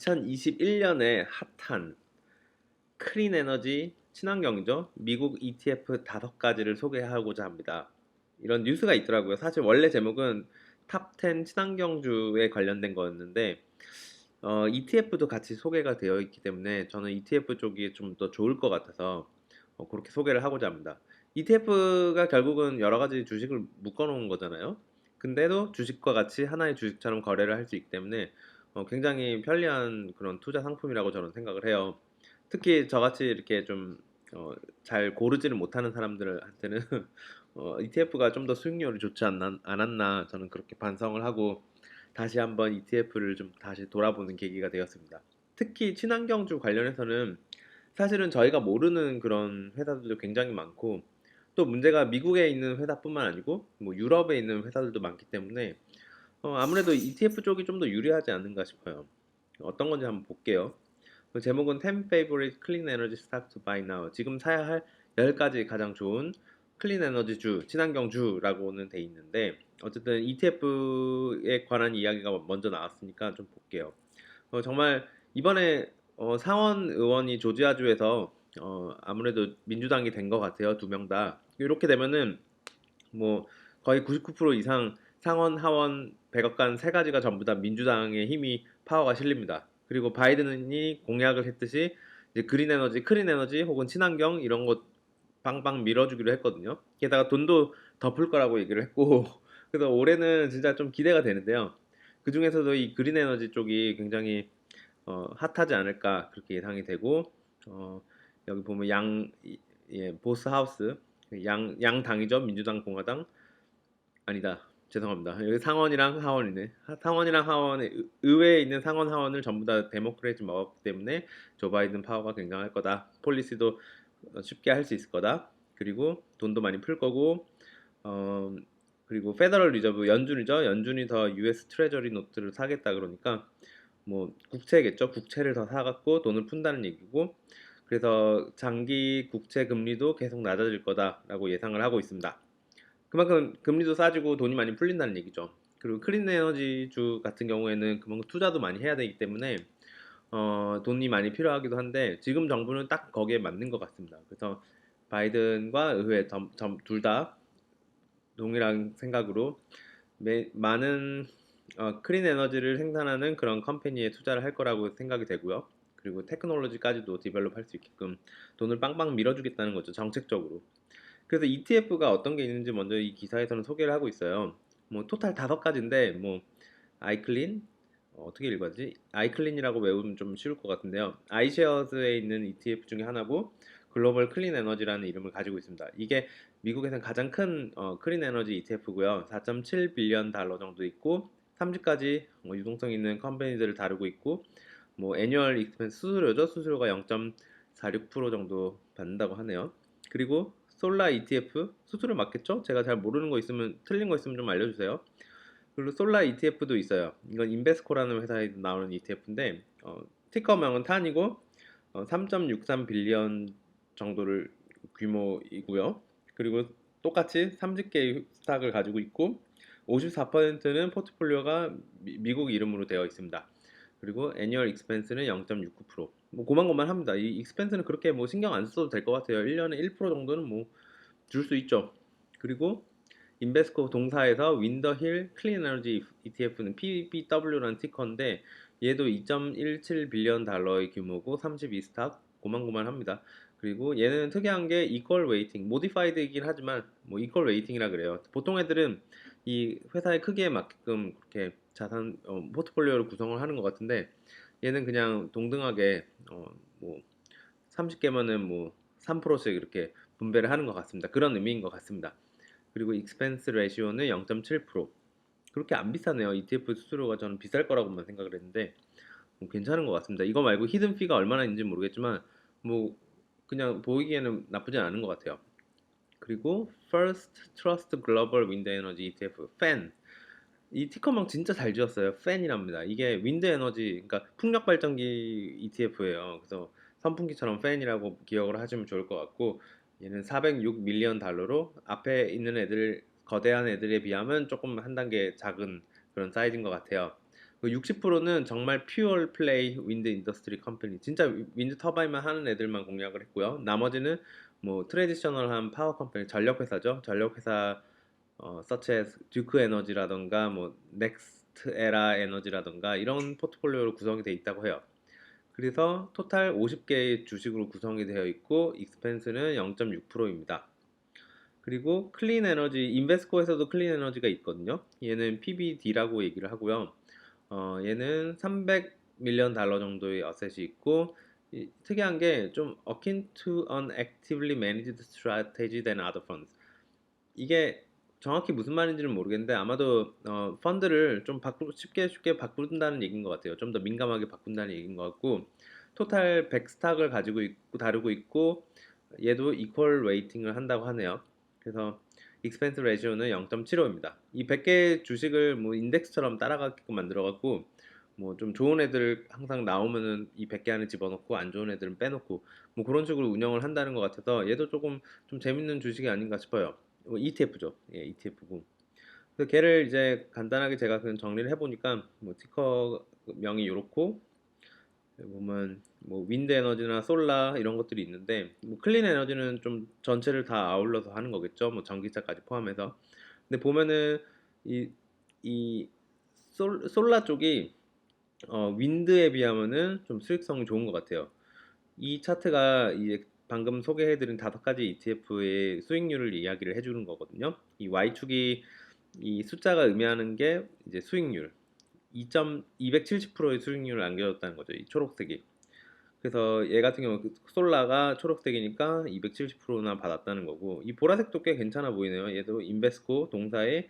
2021년에 핫한 클린 에너지 친환경이죠. 미국 ETF 5가지를 소개하고자 합니다. 이런 뉴스가 있더라고요. 사실 원래 제목은 탑 10 친환경주에 관련된 거였는데 ETF도 같이 소개가 되어 있기 때문에 저는 ETF 쪽이 좀 더 좋을 것 같아서 그렇게 소개를 하고자 합니다. ETF가 결국은 여러 가지 주식을 묶어 놓은 거잖아요. 근데도 주식과 같이 하나의 주식처럼 거래를 할 수 있기 때문에 굉장히 편리한 그런 투자 상품이라고 저는 생각을 해요. 특히 저같이 이렇게 좀 잘 고르지를 못하는 사람들한테는 ETF가 좀 더 수익률이 좋지 않았나 저는 그렇게 반성을 하고 다시 한번 ETF를 좀 다시 돌아보는 계기가 되었습니다. 특히 친환경주 관련해서는 사실은 저희가 모르는 그런 회사들도 굉장히 많고 또 문제가 미국에 있는 회사뿐만 아니고 뭐 유럽에 있는 회사들도 많기 때문에 아무래도 ETF 쪽이 좀 더 유리하지 않는가 싶어요. 어떤 건지 한번 볼게요. 그 제목은 10 Favorite Clean Energy Stock to Buy Now. 지금 사야 할 10가지 가장 좋은 클린 에너지주, 친환경주라고는 돼 있는데 어쨌든 ETF에 관한 이야기가 먼저 나왔으니까 좀 볼게요. 정말 이번에 상원 의원이 조지아주에서 아무래도 민주당이 된 것 같아요. 두 명 다. 이렇게 되면은 뭐 거의 99% 이상 상원, 하원, 백악관 세 가지가 전부 다 민주당의 힘이 파워가 실립니다. 그리고 바이든이 공약을 했듯이 이제 그린 에너지, 클린 에너지 혹은 친환경 이런 것 빵빵 밀어주기로 했거든요. 게다가 돈도 더 풀 거라고 얘기를 했고 그래서 올해는 진짜 좀 기대가 되는데요. 그 중에서도 이 그린 에너지 쪽이 굉장히 핫하지 않을까 그렇게 예상이 되고 어, 여기 보면 예, 보스 하우스 양 당이죠. 민주당, 공화당 아니다. 죄송합니다. 여기 상원이랑 하원이네. 상원이랑 하원의 의회에 있는 상원 하원을 전부 다 데모크레이트 먹었기 때문에 조 바이든 파워가 굉장할 거다. 폴리시도 쉽게 할 수 있을 거다. 그리고 돈도 많이 풀 거고 어, 그리고 페더럴 리저브 연준이죠. 연준이 더 US 트레저리 노트를 사겠다 그러니까 뭐 국채겠죠. 국채를 더 사갖고 돈을 푼다는 얘기고 그래서 장기 국채 금리도 계속 낮아질 거다라고 예상을 하고 있습니다. 그만큼 금리도 싸지고 돈이 많이 풀린다는 얘기죠. 그리고 클린 에너지주 같은 경우에는 그만큼 투자도 많이 해야 되기 때문에 돈이 많이 필요하기도 한데 지금 정부는 딱 거기에 맞는 것 같습니다. 그래서 바이든과 의회 둘 다 동일한 생각으로 많은 클린 에너지를 생산하는 그런 컴퍼니에 투자를 할 거라고 생각이 되고요. 그리고 테크놀로지까지도 디벨롭 할 수 있게끔 돈을 빵빵 밀어주겠다는 거죠. 정책적으로. 그래서 ETF가 어떤 게 있는지 먼저 이 기사에서는 소개를 하고 있어요. 뭐 토탈 5가지인데 뭐 아이클린 어떻게 읽어야지? 아이클린이라고 외우면 좀 쉬울 것 같은데요. 아이쉐어스에 있는 ETF 중에 하나고 글로벌 클린 에너지라는 이름을 가지고 있습니다. 이게 미국에서는 가장 큰 클린 에너지 ETF고요. 4.7 빌리언 달러 정도 있고 30가지 유동성 있는 컴퍼니들을 다루고 있고 뭐 애뉴얼 익스펜스 수수료죠. 수수료가 0.46% 정도 받는다고 하네요. 그리고 솔라 ETF 수수료 맞겠죠? 제가 잘 모르는 거 있으면 틀린 거 있으면 좀 알려주세요. 그리고 솔라 ETF도 있어요. 이건 인베스코라는 회사에 나오는 ETF인데 티커명은 탄이고 3.63 빌리언 정도를 규모이고요. 그리고 똑같이 30개의 스탁을 가지고 있고 54%는 포트폴리오가 미국 이름으로 되어 있습니다. 그리고 애니얼 익스펜스는 0.69%. 뭐 고만고만합니다. 이 익스펜스는 그렇게 뭐 신경 안 써도 될 것 같아요. 1년에 1% 정도는 뭐 줄 수 있죠. 그리고 인베스코 동사에서 윈더힐 클린 에너지 ETF는 PBW라는 티커인데 얘도 2.17 빌리언 달러의 규모고 32스탁 고만고만합니다. 그리고 얘는 특이한 게 이퀄 웨이팅, 모디파이드이긴 하지만 뭐 이퀄 웨이팅이라 그래요. 보통 애들은 이 회사의 크기에 맞게끔 그렇게 자산 포트폴리오를 구성을 하는 것 같은데 얘는 그냥 동등하게 뭐 30개면은 뭐 3%씩 이렇게 분배를 하는 것 같습니다. 그런 의미인 것 같습니다. 그리고 익스펜스 레시오는 0.7%. 그렇게 안 비싸네요. ETF 수수료가 저는 비쌀 거라고만 생각을 했는데 괜찮은 것 같습니다. 이거 말고 히든 피가 얼마나 있는지 모르겠지만 뭐 그냥 보이기에는 나쁘진 않은 것 같아요. 그리고 First Trust Global Wind Energy ETF, FAN. 이 티커망 진짜 잘 지었어요. 팬이랍니다. 이게 윈드 에너지, 그러니까 풍력 발전기 ETF예요. 그래서 선풍기처럼 팬이라고 기억을 하시면 좋을 것 같고, 얘는 406 밀리언 달러로 앞에 있는 애들, 거대한 애들에 비하면 조금 한 단계 작은 그런 사이즈인 것 같아요. 그 60%는 정말 퓨어 플레이 윈드 인더스트리 컴퍼니, 진짜 윈드 터바인만 하는 애들만 공략을 했고요. 나머지는 뭐 트레디셔널한 파워 컴퍼니, 전력 회사죠. 전력 회사 such as 듀크 에너지라던가 뭐 넥스트 에라 에너지라던가 이런 포트폴리오로 구성이 되어 있다고 해요. 그래서 토탈 50개의 주식으로 구성이 되어 있고 익스펜스는 0.6%입니다. 그리고 클린 에너지, 인베스코에서도 클린 에너지가 있거든요. 얘는 PBD라고 얘기를 하고요. 얘는 300밀리언 달러 정도의 어셋이 있고, 특이한 게 좀 akin to an actively managed strategy than other funds. 이게 정확히 무슨 말인지는 모르겠는데 아마도 펀드를 좀 쉽게 바꾼다는 얘기인 것 같아요. 좀 더 민감하게 바꾼다는 얘기인 것 같고, 토탈 100스탁을 가지고 있고 다루고 있고, 얘도 이퀄 웨이팅을 한다고 하네요. 그래서 익스펜스 레시오는 0.75입니다. 이 100개 주식을 뭐 인덱스처럼 따라가게끔 만들어갖고 뭐 좀 좋은 애들 항상 나오면은 이 100개 안에 집어넣고 안 좋은 애들은 빼놓고 뭐 그런 식으로 운영을 한다는 것 같아서 얘도 조금 좀 재밌는 주식이 아닌가 싶어요. ETF죠. 예, ETF고. 그래서 걔를 이제 간단하게 제가 그냥 정리를 해보니까 뭐 티커 명이 요렇고 보면 뭐 윈드 에너지나 솔라 이런 것들이 있는데 뭐 클린 에너지는 좀 전체를 다 아울러서 하는 거겠죠. 뭐 전기차까지 포함해서. 근데 보면은 이, 이 솔라 쪽이 윈드에 비하면은 좀 수익성이 좋은 것 같아요. 이 차트가 이제 방금 소개해드린 5가지 ETF의 수익률을 이야기를 해주는 거거든요. 이 Y축이 이 숫자가 의미하는 게 이제 수익률 270%의 수익률을 안겨줬다는 거죠. 이 초록색이. 그래서 얘 같은 경우 솔라가 초록색이니까 270%나 받았다는 거고 이 보라색도 꽤 괜찮아 보이네요. 얘도 인베스코 동사의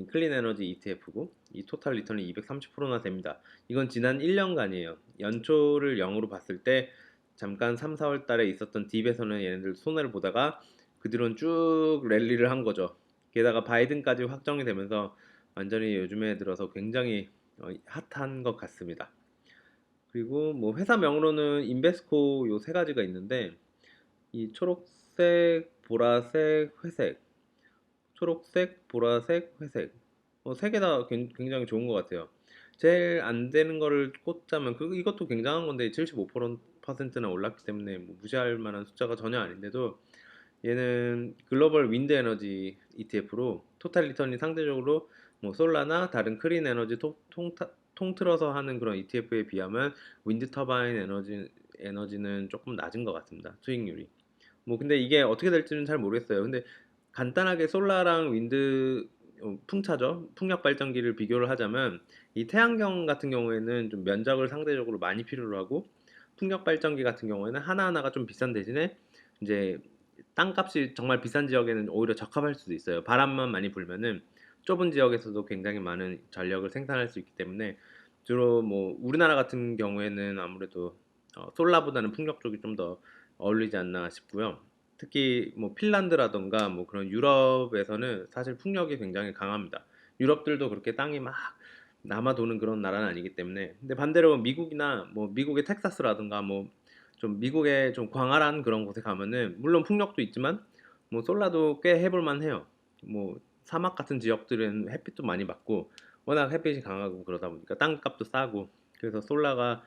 클린 에너지 ETF고 이 토탈 리턴이 230%나 됩니다. 이건 지난 1년간이에요. 연초를 0으로 봤을 때 잠깐 3, 4월 달에 있었던 딥에서는 얘네들 손해를 보다가 그 뒤로는 쭉 랠리를 한 거죠. 게다가 바이든까지 확정이 되면서 완전히 요즘에 들어서 굉장히 핫한 것 같습니다. 그리고 뭐 회사명으로는 인베스코 요 세 가지가 있는데 이 초록색, 보라색, 회색, 초록색, 보라색, 회색 세 개 다 굉장히 좋은 것 같아요. 제일 안 되는 거를 꼽자면 이것도 굉장한 건데 75%나 올랐기 때문에 뭐 무시할 만한 숫자가 전혀 아닌데도 얘는 글로벌 윈드 에너지 ETF로 토탈 리턴이 상대적으로 뭐 솔라나 다른 클린 에너지 통틀어서 하는 그런 ETF에 비하면 윈드 터바인 에너지는 조금 낮은 것 같습니다. 수익률이. 뭐 근데 이게 어떻게 될지는 잘 모르겠어요. 근데 간단하게 솔라랑 윈드 풍차죠. 풍력 발전기를 비교를 하자면 이 태양경 같은 경우에는 좀 면적을 상대적으로 많이 필요로 하고 풍력 발전기 같은 경우에는 하나하나가 좀 비싼 대신에 이제 땅값이 정말 비싼 지역에는 오히려 적합할 수도 있어요. 바람만 많이 불면은 좁은 지역에서도 굉장히 많은 전력을 생산할 수 있기 때문에 주로 뭐 우리나라 같은 경우에는 아무래도 솔라보다는 풍력 쪽이 좀 더 어울리지 않나 싶고요. 특히 뭐 핀란드라던가 뭐 그런 유럽에서는 사실 풍력이 굉장히 강합니다. 유럽들도 그렇게 땅이 막 남아 도는 그런 나라는 아니기 때문에. 근데 반대로 미국이나 뭐 미국의 텍사스라든가 뭐 좀 미국의 좀 광활한 그런 곳에 가면은 물론 풍력도 있지만 뭐 솔라도 꽤 해볼 만해요. 뭐 사막 같은 지역들은 햇빛도 많이 받고 워낙 햇빛이 강하고 그러다 보니까 땅값도 싸고 그래서 솔라가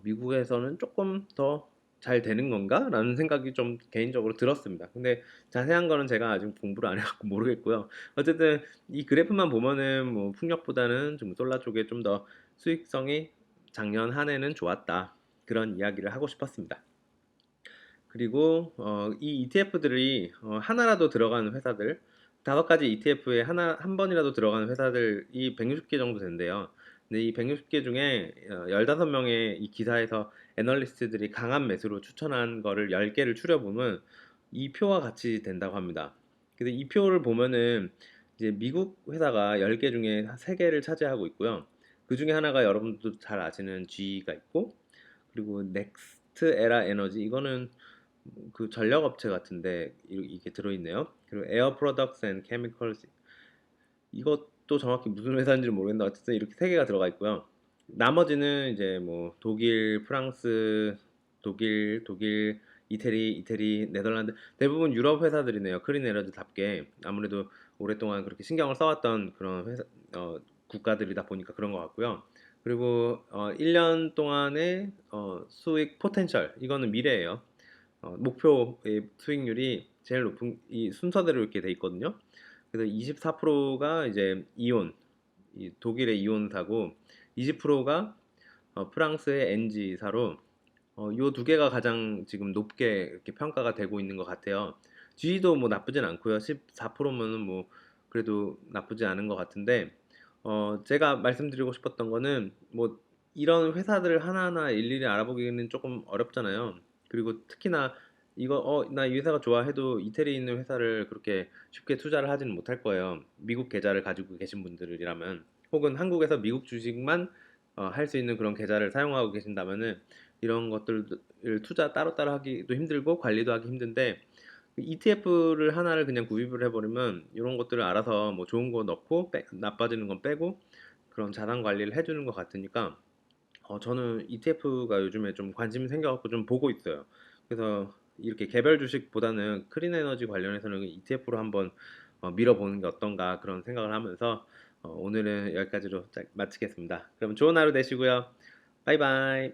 미국에서는 조금 더 잘 되는 건가? 라는 생각이 좀 개인적으로 들었습니다. 근데 자세한 거는 제가 아직 공부를 안 해갖고 모르겠고요. 어쨌든 이 그래프만 보면은 뭐 풍력보다는 좀 솔라 쪽에 좀 더 수익성이 작년 한 해는 좋았다. 그런 이야기를 하고 싶었습니다. 그리고 이 ETF들이 하나라도 들어가는 회사들, 5가지 ETF에 한 번이라도 들어가는 회사들이 160개 정도 된대요. 근데 이 160개 중에 15명의 이 기사에서 애널리스트들이 강한 매수로 추천한 거를 10개를 추려보면 이 표와 같이 된다고 합니다. 근데 이 표를 보면은 이제 미국 회사가 10개 중에 3개를 차지하고 있고요. 그 중에 하나가 여러분도 잘 아시는 G가 있고, 그리고 넥스트 에라 에너지 이거는 그 전력 업체 같은데 이게 들어있네요. 그리고 에어 프로덕스 앤 케미컬스 이것도 정확히 무슨 회사인지 모르겠는데 어쨌든 이렇게 3개가 들어가 있고요. 나머지는 이제 뭐 독일, 프랑스, 독일, 이태리, 네덜란드 대부분 유럽 회사들이네요. 크린 에너지답게 아무래도 오랫동안 그렇게 신경을 써왔던 그런 국가들이다 보니까 그런 것 같고요. 그리고 1년 동안의 수익 포텐셜 이거는 미래예요. 목표의 수익률이 제일 높은 이 순서대로 이렇게 돼 있거든요. 그래서 24%가 이제 이온, 이 독일의 이온사고 20%가 프랑스의 엔지사로 요 두 개가 가장 지금 높게 이렇게 평가가 되고 있는 것 같아요. G도 뭐 나쁘진 않고요. 14%면은 뭐 그래도 나쁘지 않은 것 같은데 제가 말씀드리고 싶었던 거는 뭐 이런 회사들을 하나하나 일일이 알아보기는 조금 어렵잖아요. 그리고 특히나 이거 나 이 회사가 좋아 해도 이태리에 있는 회사를 그렇게 쉽게 투자를 하지는 못할 거예요. 미국 계좌를 가지고 계신 분들이라면 혹은 한국에서 미국 주식만 할 수 있는 그런 계좌를 사용하고 계신다면은 이런 것들을 투자 따로따로 하기도 힘들고 관리도 하기 힘든데 ETF를 하나를 그냥 구입을 해버리면 이런 것들을 알아서 뭐 좋은 거 넣고 나빠지는 건 빼고 그런 자산 관리를 해주는 것 같으니까 저는 ETF가 요즘에 좀 관심이 생겨갖고 좀 보고 있어요. 그래서 이렇게 개별 주식보다는 크린 에너지 관련해서는 ETF로 한번 밀어보는 게 어떤가 그런 생각을 하면서 오늘은 여기까지로 마치겠습니다. 그럼 좋은 하루 되시고요. 바이바이.